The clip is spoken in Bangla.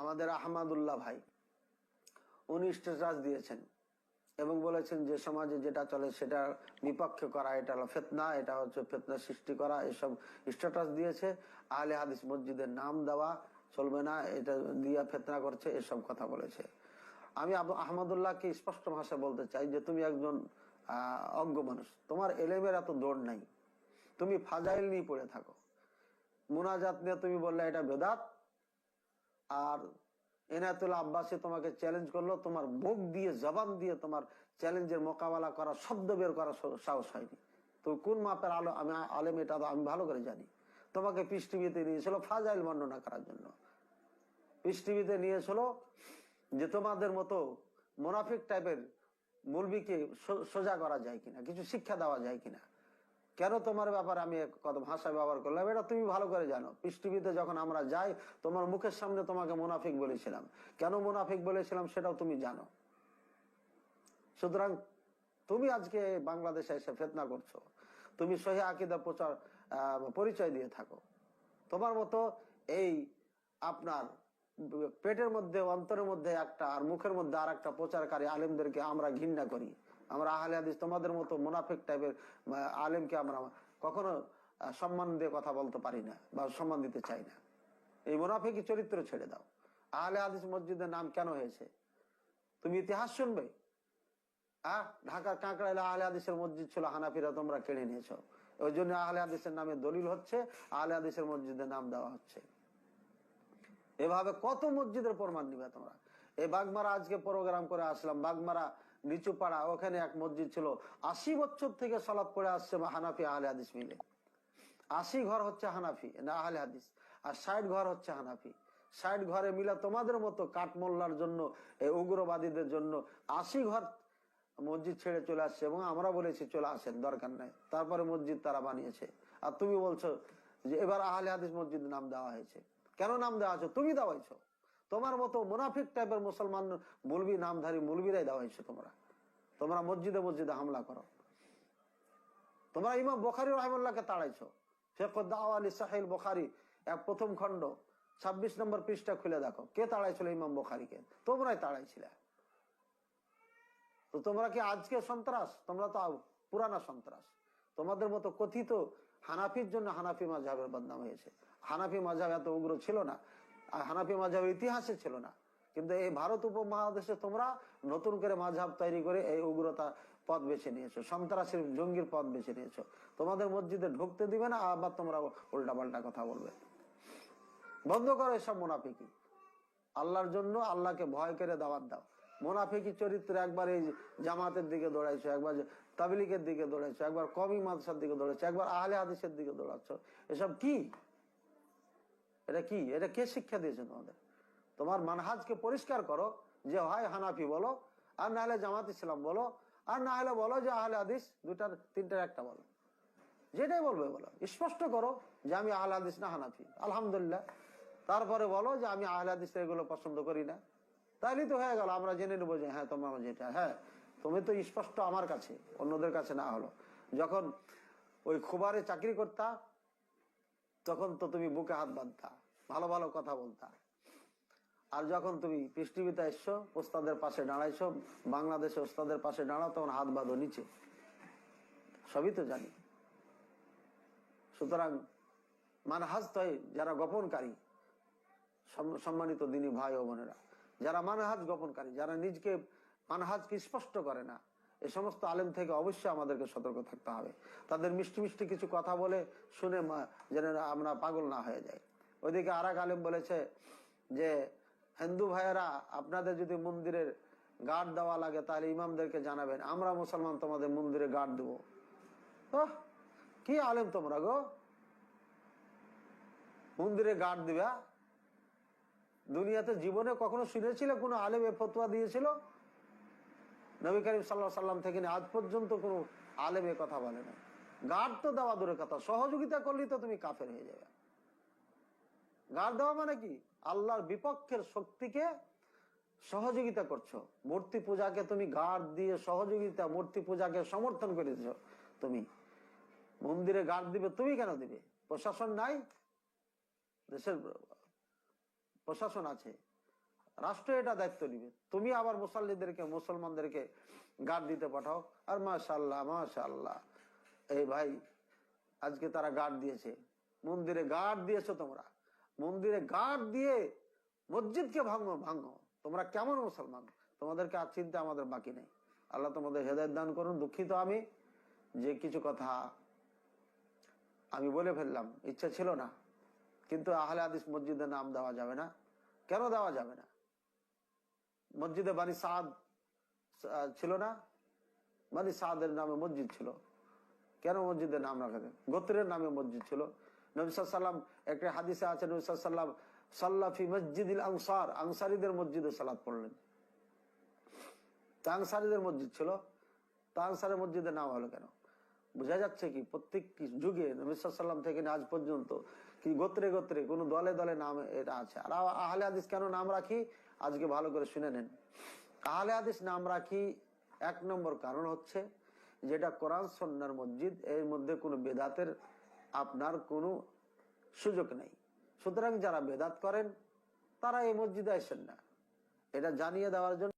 আমাদের আহমদুল্লাহ ভাই উনি স্ট্যাটাস দিয়েছেন এবং বলেছেন যে সমাজে যেটা চলে সেটা বিপক্ষে করা এটা হলো ফিতনা, এটা হচ্ছে ফিতনা সৃষ্টি করা, এসব স্ট্যাটাস দিয়েছে। আহলে হাদিস মসজিদের নাম দেওয়া চলবে না, এটা দিয়া ফিতনা করছে, এসব কথা বলেছে। আমি আহমদুল্লাহকে স্পষ্ট ভাষায় বলতে চাই যে তুমি একজন অজ্ঞ মানুষ, তোমার এলেমের এত দৌড় নাই, তুমি ফাজাইল নিয়ে পড়ে থাকো। মুনাজাত নিয়ে তুমি বললে এটা বেদাত, আর এনায়েতুল্লাহ আব্বাসী তোমাকে চ্যালেঞ্জ করলো, তোমার মুখ দিয়ে জবান দিয়ে তোমার চ্যালেঞ্জের মোকাবেলা করা, শব্দ বের করা সাহস হয়নি। তুমি কোন মাপের আলো আমি আলেম এটা তো আমি ভালো করে জানি। তোমাকে পিস টিভিতে নিয়েছিল ফাজাইল বর্ণনা করার জন্য, পিস টিভিতে নিয়েছিল যে তোমাদের মতো মুনাফিক টাইপের মুলবিকে সোজা করা যায় কিনা, কিছু শিক্ষা দেওয়া যায় কিনা। কেন তোমার ব্যাপারে আমি কত ভাষা ব্যবহার করলাম এটা তুমি ভালো করে জানো। পিস টিভিতে যখন আমরা যাই তোমার মুখের সামনে তোমাকে মুনাফিক বলেছিলাম, কেন মুনাফিক বলেছিলাম সেটাও তুমি জানো। সুতরাং তুমি আজকে বাংলাদেশে এসে ফিতনা করছো, তুমি সহিহ আকীদা প্রচার পরিচয় দিয়ে থাকো। তোমার মতো এই আপনার পেটের মধ্যে অন্তরের মধ্যে একটা আর মুখের মধ্যে আর একটা প্রচারকারী আলেমদেরকে আমরা ঘৃণা করি। আমরা আহলে হাদিস তোমাদের মতো মুনাফিক টাইপের আলেমকে আমরা কখনো সম্মান দিয়ে কথা বলতে পারি না বা সম্মান দিতে চাই না। এই মুনাফিকি চরিত্র ছেড়ে দাও। আহলে হাদিস মসজিদের নাম কেন হয়েছে তুমি ইতিহাস শুনবে? ঢাকার কাঁকড়াইলে আহলে হাদিসের মসজিদ ছিল, হানাফিরা তোমরা কেড়ে নিয়েছো, ওই জন্য আহলে হাদিসের নামে দলিল হচ্ছে, আহলে হাদিসের মসজিদের নাম দেওয়া হচ্ছে। এভাবে কত মসজিদের প্রমাণ নিবে তোমরা? এই বাগমারা আজকে প্রোগ্রাম করে আসলাম, বাগমারা নিচু পাড়া, ওখানে এক মসজিদ ছিল 80 বছর থেকে সালাত পড়ে আসছে হানাফি আহলে হাদিস মিলে। 80 ঘর হচ্ছে হানাফি না আহলে হাদিস, আর 60 ঘর হচ্ছে হানাফি। 60 ঘরে মিলা তোমাদের মতো কাঠমোল্লার জন্য, এই উগ্রবাদীদের জন্য 80 ঘর মসজিদ ছেড়ে চলে আসছে, এবং আমরা বলেছি চলে আসেন, দরকার নাই। তারপরে মসজিদ তারা বানিয়েছে, আর তুমি বলছো যে এবার আহলে হাদিস মসজিদ নাম দেওয়া হয়েছে। কেন নাম দেওয়া হয়েছে? তুমি দেওয়াইছো। তোমার মতো মুনাফিক টাইপের মুসলমান মুলবি নামধারী মুলবিরাই দেওয়াইছো। তোমরা মসজিদে মসজিদে হামলা করো। তোমরা ইমাম বুখারী রাহিমাহুল্লাহকে তাড়াইছো। ফিকহ দাওয়া লি সাহিহ বুখারী এক প্রথম খণ্ড 26 নম্বর পৃষ্ঠা খুলে দেখো, কে তাড়াইছিল ইমাম বুখারীকে? তোমরাই তাড়াইছিলে। তো তোমরা কি আজকে সন্ত্রাস? তোমরা তো পুরানা সন্ত্রাস। তোমাদের মতো কথিত হানাফির জন্য হানাফি মাযহাবের বদনাম হয়েছে। হানাফি মাযহাব এত উগ্র ছিল না, আর হানাফি মাযহাবের ইতিহাসে ছিল না, কিন্তু এই ভারত উপমহাদেশে তোমরা নতুন করে মাযহাব তৈরি করে এই উগ্রতা পথ বেছে নিয়েছো, সন্ত্রাসের জঙ্গির পথ বেছে নিয়েছো। তোমাদের মসজিদে ঢুকতে দিবে না, আবার তোমরা উল্টা পাল্টা কথা বলবে। বন্ধ করো এসব মুনাফিকি। আল্লাহর জন্য আল্লাহকে ভয় করে দাওয়াত দাও। মুনাফিকি চরিত্র একবার এই জামাতের দিকে দৌড়াইছো, একবার তাবলীগের দিকে দৌড়াইছো, একবার কওমি মাদ্রাসার দিকে দৌড়াইছো, একবার আহলে হাদিসের দিকে দৌড়াচ্ছ। এসব কি? এটা কি? এটা কে শিক্ষা দিয়েছে তোমাদের? তোমার মানহাজকে পরিষ্কার করো, যে হয় হানাফি বলো, আর না হলে জামাত ইসলাম বলো, আর না হলে বলো যে আহলে হাদিস, দুটার তিনটার একটা বলো, যেটাই বলবে বলো। স্পষ্ট করো যে আমি আহলে হাদিস না হানাফি, আলহামদুলিল্লাহ। তারপরে বলো যে আমি আহলে হাদিস এগুলো পছন্দ করি না, তাইলে তো হয়ে গেল। আমরা জেনে নেবো যে হ্যাঁ তোমার যেটা, হ্যাঁ তুমি তো স্পষ্ট আমার কাছে, অন্যদের কাছে না হলো। যখন ওই খোবারে চাকরি করতা তখন তো তুমি বুকে হাত বাঁধতা, ভালো ভালো কথা বলতা। আর যখন তুমি পিস টিভিতে এসছো, ওস্তাদের পাশে দাঁড়াইছো, বাংলাদেশে ওস্তাদের পাশে দাঁড়াও, তখন হাত বাঁধো নিচে। সবই তো জানি। সুতরাং মানহাজ তো যারা গোপনকারী, সম্মানিত দিনী ভাই ও বোনেরা, যারা মানহাজ গোপনকারী, যারা নিজকে মানহাজকে স্পষ্ট করে না, এই সমস্ত আলেম থেকে অবশ্যই আমাদেরকে সতর্ক থাকতে হবে। তাদের মিষ্টি মিষ্টি কিছু কথা বলে শুনে যেন আমরা পাগল না হয়ে যাই। ওইদিকে আর এক আলেম বলেছে যে হিন্দু ভাইয়েরা আপনাদের যদি মন্দিরের গার্ড দেওয়া লাগে তাহলে ইমামদেরকে জানাবেন, আমরা মুসলমান তোমাদের মন্দিরে গার্ড দেবো। কি আলেম তোমরা গো, মন্দিরে গার্ড দিবা? দুনিয়াতে জীবনে কখনো শুনেছিলে কোন আলেম এ ফতোয়া দিয়েছিল? নবী করিম সাল্লাল্লাহু আলাইহি ওয়াসাল্লাম থেকে আজ পর্যন্ত কোন আলেম এ কথা বলে না। গার্ড তো দেওয়া দূরের কথা, সহযোগিতা করলেই তো তুমি কাফের হয়ে যাবে। গার্ড দেওয়া মানে কি? আল্লাহর বিপক্ষের শক্তিকে সহযোগিতা করছো। মূর্তি পূজাকে তুমি গার্ড দিয়ে সহযোগিতা, মূর্তি পূজাকে সমর্থন করে দিচ্ছ। তুমি মন্দিরে গার্ড দিবে, তুমি কেন দিবে? প্রশাসন নাই? দেশের প্রশাসন আছে, রাষ্ট্র এটা দায়িত্ব নিবে। তুমি আবার মুসল্লিদেরকে, মুসলমানদেরকে গার্ড দিতে পাঠাও। আর মাশাআল্লাহ মাশাআল্লাহ, এই ভাই আজকে তারা গার্ড দিয়েছে, মন্দিরে গার্ড দিয়েছো তোমরা, মন্দিরে গার্ড দিয়ে মসজিদকে ভাঙো ভাঙো। তোমরা কেমন মুসলমান? তোমাদেরকে আর চিন্তা আমাদের বাকি নেই। আল্লাহ তোমাদের হেদায়েত দান করুন। দুঃখিত আমি যে কিছু কথা আমি বলে ফেললাম, ইচ্ছা ছিল না, কিন্তু আহলে হাদিস মসজিদের নাম দেওয়া যাবে না। কেন দেওয়া যাবে না? মসজিদে বানি সাদ ছিল না? বানি সাদের নামে মসজিদ ছিল, কেন মসজিদের নাম রাখা যায়? গোত্রের নামে মসজিদ ছিল। নবী সাল্লাল্লাহু আলাইহি ওয়াসাল্লাম একটা হাদিসে আছে, নবী সাল্লাল্লাহু আলাইহি ওয়াসাল্লাম সাল্লা ফি মসজিদিল আনসার, আনসারীদের মসজিদে সালাত পড়লেন। তা আনসারীদের মসজিদ ছিল, তা আনসারের মসজিদের নাম হলো কেন? বোঝা যাচ্ছে কি প্রত্যেক যুগে নবী সাল্লাল্লাহু আলাইহি ওয়াসাল্লাম থেকে আজ পর্যন্ত কি গোত্রে গোত্রে কোন দলে দলে নাম এটা আছে। আর আহলে হাদিস কেন নাম রাখি আজকে ভালো করে শুনে নেন। আহলে হাদিস নাম রাখি এক নম্বর কারণ হচ্ছে যেটা কোরআন সুন্নাহর মসজিদ, এর মধ্যে কোনো বেদাতের আপনার কোনো সুযোগ নেই। সুতরাং যারা বেদাত করেন তারা এই মসজিদে আসেন না, এটা জানিয়ে দেওয়ার জন্য